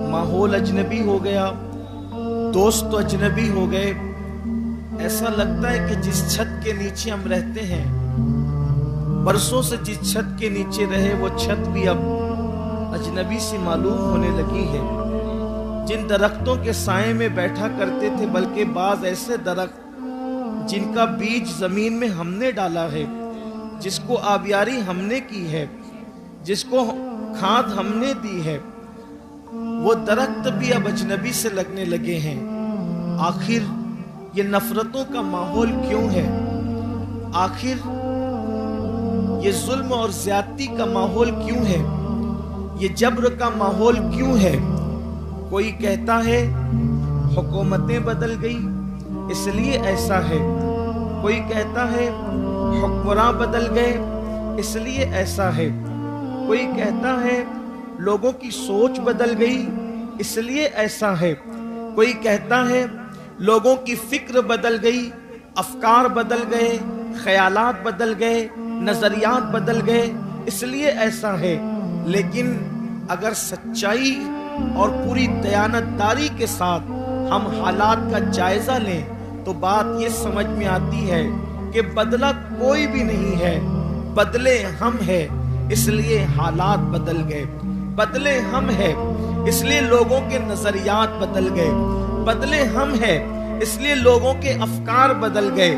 माहौल अजनबी हो गया, दोस्त अजनबी हो गए। ऐसा लगता है कि जिस छत के नीचे हम रहते हैं, बरसों से जिस छत के नीचे रहे, वो छत भी अब अजनबी सी मालूम होने लगी है। जिन दरख्तों के साए में बैठा करते थे, बल्कि बाज ऐसे दरख्त जिनका बीज जमीन में हमने डाला है, जिसको आबियारी हमने की है, जिसको खाद हमने दी है, वो दरख्त भी अब अजनबी से लगने लगे हैं। आखिर ये नफरतों का माहौल क्यों है? आखिर ये जुल्म और ज्यादती का माहौल क्यों है? ये जब्र का माहौल क्यों है? कोई कहता है हुकूमतें बदल गई इसलिए ऐसा है, कोई कहता है हुक्मरान बदल गए इसलिए ऐसा है, कोई कहता है लोगों की सोच बदल गई इसलिए ऐसा है, कोई कहता है लोगों की फिक्र बदल गई, अफकार बदल गए, ख्यालात बदल गए, नजरियात बदल गए इसलिए ऐसा है। लेकिन अगर सच्चाई और पूरी दयानतदारी के साथ हम हालात का जायजा लें तो बात ये समझ में आती है कि बदला कोई भी नहीं है, बदले हम हैं इसलिए हालात बदल गए, बदले हम हैं इसलिए लोगों के नजरियात बदल गए, बदले हम हैं इसलिए लोगों के अफकार बदल गए।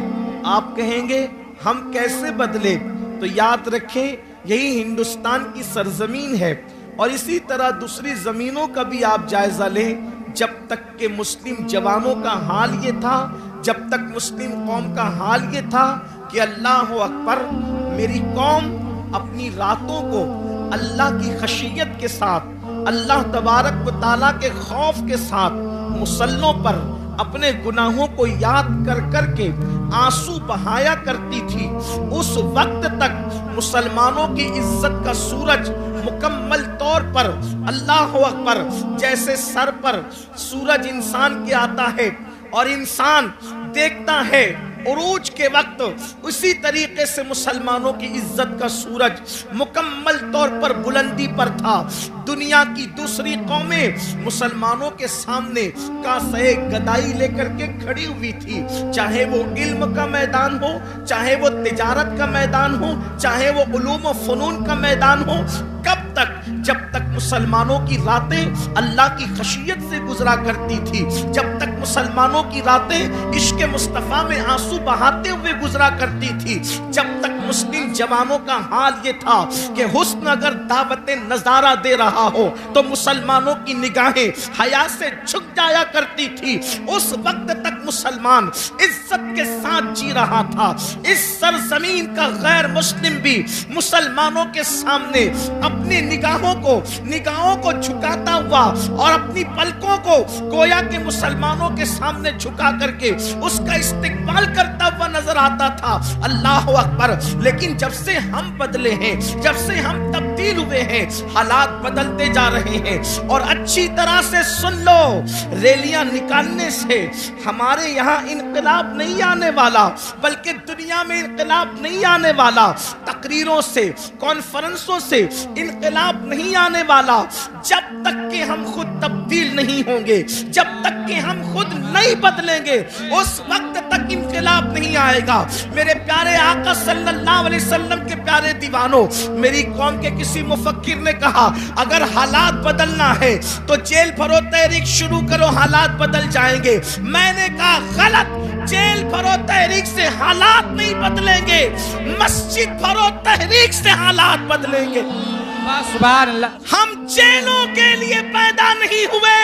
आप कहेंगे हम कैसे बदले? तो याद रखें यही हिंदुस्तान की सरजमीन है और इसी तरह दूसरी जमीनों का भी आप जायजा लें। जब तक के मुस्लिम जवानों का हाल ये था, जब तक मुस्लिम कौम का हाल ये था कि अल्लाह अकबर, मेरी कौम अपनी रातों को अल्लाह की खशियत के साथ, अल्लाह तबारक व तआला के खौफ के साथ मुसल्लों पर अपने गुनाहों को याद कर कर के आंसू बहाया करती थी। उस वक्त तक मुसलमानों की इज्जत का सूरज मुकम्मल तौर पर, अल्लाह अकबर, जैसे सर पर सूरज इंसान के आता है और इंसान देखता है उरूज के वक्त, उसी तरीके से मुसलमानों की इज्जत का सूरज मुकम्मल तौर पर बुलंदी पर था। दुनिया की दूसरी कौमें मुसलमानों के सामने कासे गदाई लेकर के खड़ी हुई थी, चाहे वो इल्म का मैदान हो, चाहे वो तिजारत का मैदान हो, चाहे वो उलूम व फनून का मैदान हो। कब तक? जब तक मुसलमानों की रातें अल्लाह की खशियत से गुजरा करती थी, जब तक मुसलमानों की रातें इश्क मुस्तफा में आंसू बहाते हुए गुजरा करती थी, जब तक मुस्लिम जवानों का हाल ये था कि हुस्न अगर दावते नजारा दे रहा हो तो मुसलमानों की निगाहें हया से झुक जाया करती थी। उस वक्त तक मुसलमान इज्जत के साथ जी रहा था। इस सरजमीन का गैर मुस्लिम भी मुसलमानों के सामने अपनी निगाहों को झुकाता हुआ और अपनी पलकों को गोया के मुसलमानों के सामने झुका करके उसका इस्तिकबाल करता हुआ नजर आता था। अल्लाह अकबर। लेकिन जब से हम बदले हैं, जब से हम तब्दील हुए हैं, हालात बदलते जा रहे हैं। और अच्छी तरह से सुन लो, रैलियां निकालने से हमारे यहाँ इनकलाब नहीं आने वाला, बल्कि दुनिया में इनकलाब नहीं आने वाला। तकरीरों से, कॉन्फ्रेंसों से इनकलाब नहीं आने वाला जब तक कि हम खुद तब्दील नहीं होंगे, जब तक कि हम खुद नहीं बदलेंगे, उस वक्त तक इनकलाब नहीं आएगा। मेरे प्यारे आका सल्लल्लाहु अलैहि वसल्लम के प्यारे दीवानों, मेरी कौम के किसी मुफक्किर ने कहा अगर हालात बदलना है तो जेल भरो तहरीक शुरू करो, हालात बदल जाएंगे। मैंने कहा गलत, जेल भरो तहरीक से हालात नहीं बदलेंगे, मस्जिद भरो तहरीक से हालात बदलेंगे। सुभान अल्लाह। हम जेलों के लिए पैदा नहीं हुए,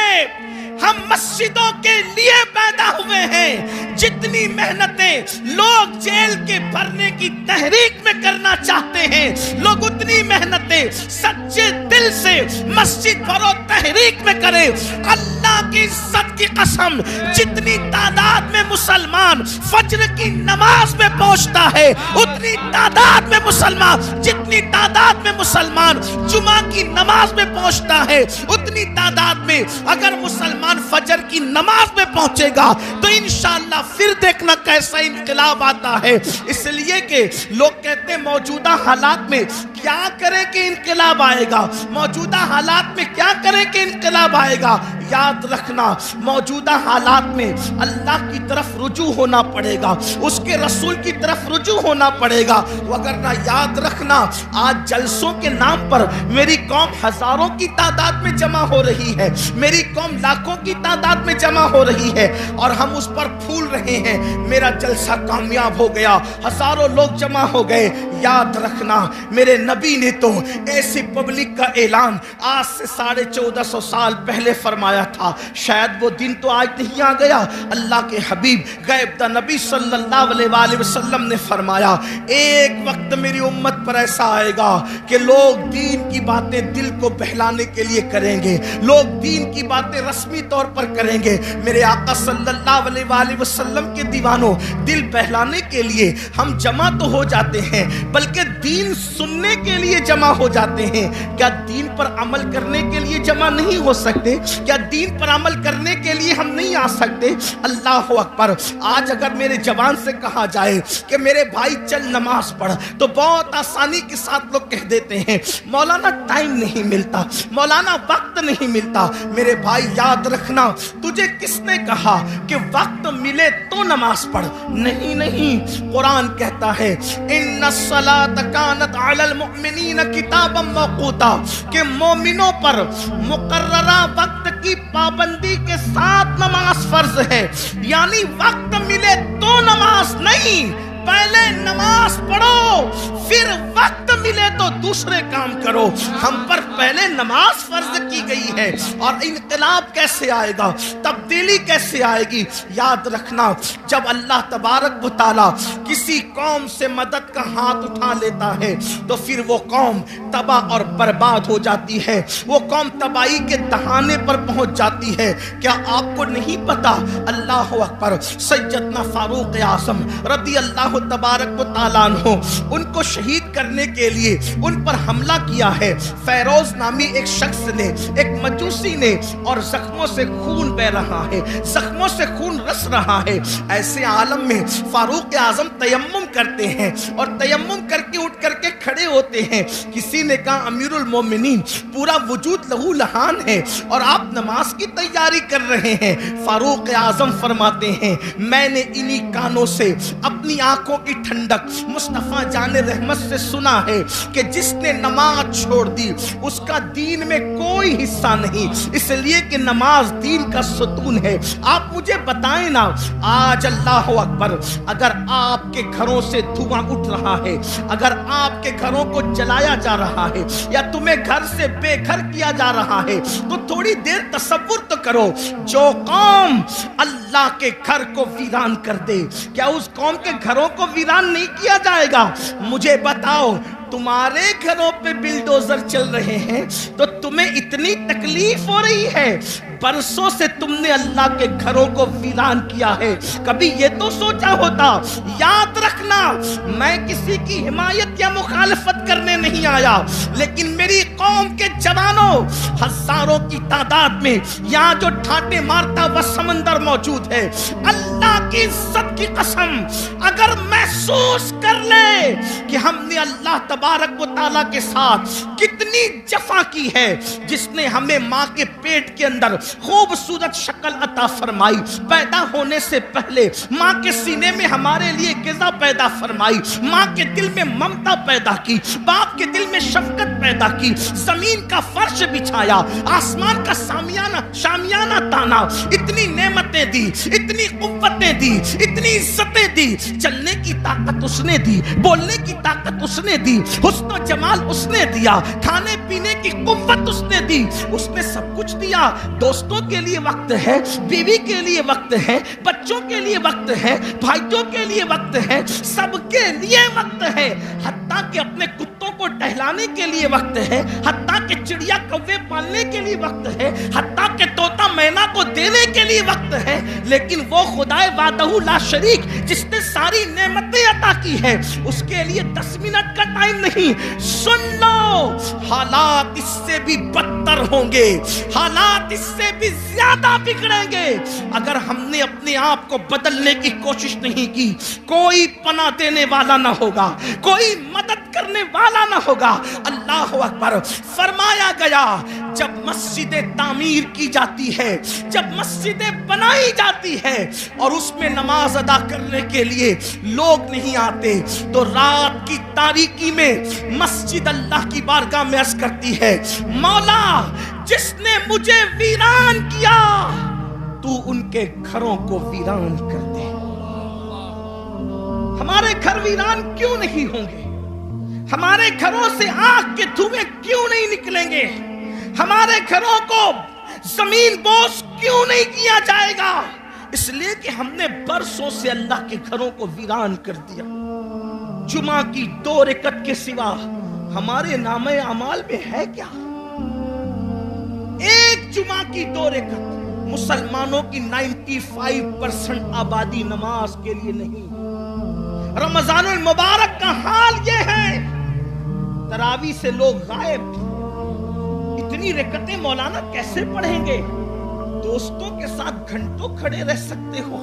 हम मस्जिदों के लिए पैदा हुए हैं। जितनी मेहनतें लोग जेल के भरने की तहरीक में करना चाहते हैं, लोग उतनी मेहनतें सच्चे दिल से मस्जिद भरो तहरीक में करें। अल्लाह اللہ کی عزت کی قسم جتنی تعداد میں مسلمان فجر کی نماز میں پہنچتا ہے اتنی تعداد میں مسلمان جتنی تعداد میں مسلمان جمعہ کی نماز میں پہنچتا ہے اتنی تعداد میں اگر مسلمان فجر کی نماز میں پہنچے گا تو انشاءاللہ پھر دیکھنا کیسا انقلاب آتا ہے. اس لیے کہ لوگ کہتے ہیں موجودہ حالات میں کیا کریں کہ انقلاب آئے گا, موجودہ حالات میں کیا کریں کہ انقلاب آئے گا. یاد رکھنا موجودہ حالات میں اللہ کی طرف رجوع ہونا پڑے گا, اس کے رسول کی طرف رجوع ہونا پڑے گا. وگرنہ یاد رکھنا آج جلسوں کے نام پر میری قوم ہزاروں کی تعداد میں جمع ہو رہی ہے, میری قوم لاکھوں کی تعداد میں جمع ہو رہی ہے اور ہم اس پر پھول رہے ہیں میرا جلسہ کامیاب ہو گیا, ہزاروں لوگ جمع ہو گئے. یاد رکھنا میرے نبی نے تو ایسی پبلک کا اعلان آج سے 1450 سال پہلے فرمایا تھا. شاید وہ دن تو آج نہیں آ گیا. اللہ کے حبیب غیب دا نبی صلی اللہ علیہ وآلہ وسلم نے فرمایا ایک وقت میری امت پر ایسا آئے گا کہ لوگ دین کی باتیں دل کو بہلانے کے لیے کریں گے, لوگ دین کی باتیں رسمی طور پر کریں گے. میرے آقا صلی اللہ علیہ وآلہ وسلم کے دیوانوں, دل بہلانے کے لیے ہم جمع تو ہو جاتے ہیں بلکہ دین سننے کے لیے جمع ہو جاتے ہیں. کیا دین پر عمل کرنے کے لیے جمع نہیں ہو سکتے؟ کیا دین پر عمل کرنے کے لیے ہم نہیں آ سکتے؟ اللہ اکبر. آج اگر میرے جوان سے کہا جائے کہ میرے بھائی چل نماز پڑھ تو بہت آسانی کے ساتھ لوگ کہہ دیتے ہیں مولانا ٹائم نہیں ملتا, مولانا وقت نہیں ملتا. میرے بھائی یاد رکھنا تجھے کس نے کہا کہ وقت ملے تو نماز پڑھ؟ نہیں نہیں, قرآن کہتا ہے ان الصلاۃ کانت علی المؤمنین کتابا موقوتا کہ مومنوں پر مقررہ وقت کی پابندی کے ساتھ نماز فرض ہے. یعنی وقت ملے تو نماز نہیں, پہلے نماز پڑھو پھر وقت ملے تو دوسرے کام کرو. ہم پر پہلے نماز فرض کی گئی ہے اور انقلاب کیسے آئے گا, تبدیلی کیسے آئے گی؟ یاد رکھنا جب اللہ تبارک و تعالی کسی قوم سے مدد کا ہاتھ اٹھا لیتا ہے تو پھر وہ قوم تباہ اور برباد ہو جاتی ہے, وہ قوم تباہی کے دہانے پر پہنچ جاتی ہے. کیا آپ کو نہیں پتا اللہ اکبر سیدنا فاروق اعظم رضی اللہ تبارک و تعالیٰ عنہ ان کو شہید کرنے کے لیے ان پر حملہ کیا ہے فیروز نامی ایک شخص نے, ایک مجوسی نے, اور زخموں سے خون بہ رہا ہے, زخموں سے خون رس رہا ہے. ایسے عالم میں فاروق اعظم تیمم کرتے ہیں اور تیمم کر کے اٹھ کر کے کھڑے ہوتے ہیں. کسی نے کہا امیر المومنین پورا وجود لہو لہان ہے اور آپ نماز کی تیاری کر رہے ہیں. فاروق اعظم فرماتے ہیں میں نے انہی کانوں سے اپنی آنکھوں کی ٹھنڈک مصطفیٰ جان رحمت سے سنا ہے کہ جس نے نماز چھوڑ دی اس کا دین میں کوئی حصہ نہیں, اس لیے کہ نماز دین کا ستون ہے. آپ مجھے بتائیں نا آج اللہ اکبر اگر آپ کے گھروں سے دھواں اٹھ رہا ہے, اگر آپ کے گھروں کو جلایا جا رہا ہے یا تمہیں گھر سے بے گھر کیا جا رہا ہے تو تھوڑی دیر تصور تو کرو جو قوم اللہ کے گھر کو ویران کر دے کیا اس قوم کے گھروں کو ویران نہیں کیا جائے گا؟ مجھے بتاؤ تمہارے گھروں پہ بلڈوزر چل رہے ہیں تو تمہیں اتنی تکلیف ہو رہی ہے, برسوں سے تم نے اللہ کے گھروں کو ویران کیا ہے. کبھی یہ تو سوچا ہوتا؟ یاد رکھنا میں کسی کی حمایت یا مخالفت کرنے نہیں آیا, لیکن میری قوم کے جوانوں ہزاروں کی تعداد میں یہاں جو ٹھاٹے مارتا وہ سمندر موجود ہے. اللہ کی عزت کی قسم اگر محسوس کر لے کہ ہم نے اللہ تبارک و تعالیٰ کے ساتھ کتنی جفا کی ہے, جس نے ہمیں ماں کے پیٹ کے اندر خوبصورت شکل عطا فرمائی, پیدا ہونے سے پہلے ماں کے سینے میں ہمارے لیے غذا پیدا فرمائی, ماں کے دل میں ممتا پیدا کی, باپ کے دل میں شفقت پیدا کی, زمین کا فرش بچھایا, آسمان کا شامیانہ تانا, اتنی نعمتیں دی, اتنی قوتیں دی, اتنی عزتیں دی, چلنے کی طاقت اس نے دی, بولنے کی طاقت اس نے دی, حسن و جمال اس نے دیا, کھانے پینے کی قوت اس نے دی, اس نے سب کچھ دیا. دوستوں کے لیے وقت ہے, بیوی کے لیے وقت ہے, بچوں کے لیے وقت ہے, بھائیوں کے لیے وقت ہے, سب کے لیے وقت ہے. حتیٰ کہ اپنے کتوں کو ٹہلانے کے لیے وقت ہے, حتیٰ کہ چڑیا کوے پالنے کے لیے وقت ہے, حتیٰ کہ طوطا मैना को देने के लिए वक्त है, लेकिन वो खुदाए वादहू ला शरीक जिसने सारी नेमतें अता की है, उसके लिए 10 मिनट का टाइम नहीं। सुन लो, हालात इससे भी बदतर होंगे, हालात इससे भी ज्यादा बिगड़ेंगे अगर हमने अपने आप को बदलने की कोशिश नहीं की। कोई पनाह देने वाला ना होगा, कोई मदद करने वाला ना होगा। अल्लाह अकबर। फरमाया गया जब मस्जिदें तामीर की जाती है, जब मस्जिदें बनाई जाती है और उसमें नमाज अदा करने के लिए लोग नहीं आते, तो रात की तारीकी में मस्जिद अल्लाह की बारगाह में अर्ज करती है, मौला जिसने मुझे वीरान किया तू उनके घरों को वीरान कर दे। हमारे घर वीरान क्यों नहीं होंगे? हमारे घरों से आग के धुएं क्यों नहीं निकलेंगे? हमारे घरों को जमीन बोस क्यों नहीं किया जाएगा? इसलिए कि हमने बरसों से अल्लाह के घरों को वीरान कर दिया। जुमा की 2 रकअत के सिवा हमारे नामे अमाल में है क्या? एक जुमा की 2 रकअत। मुसलमानों की 95% आबादी नमाज के लिए नहीं। रमजानुल मुबारक का हाल ये है, तरावी से लोग गायब। इतनी रकअतें मौलाना कैसे पढ़ेंगे? दोस्तों के साथ घंटों खड़े रह सकते हो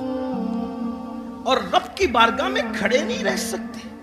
और रब की बारगाह में खड़े नहीं रह सकते।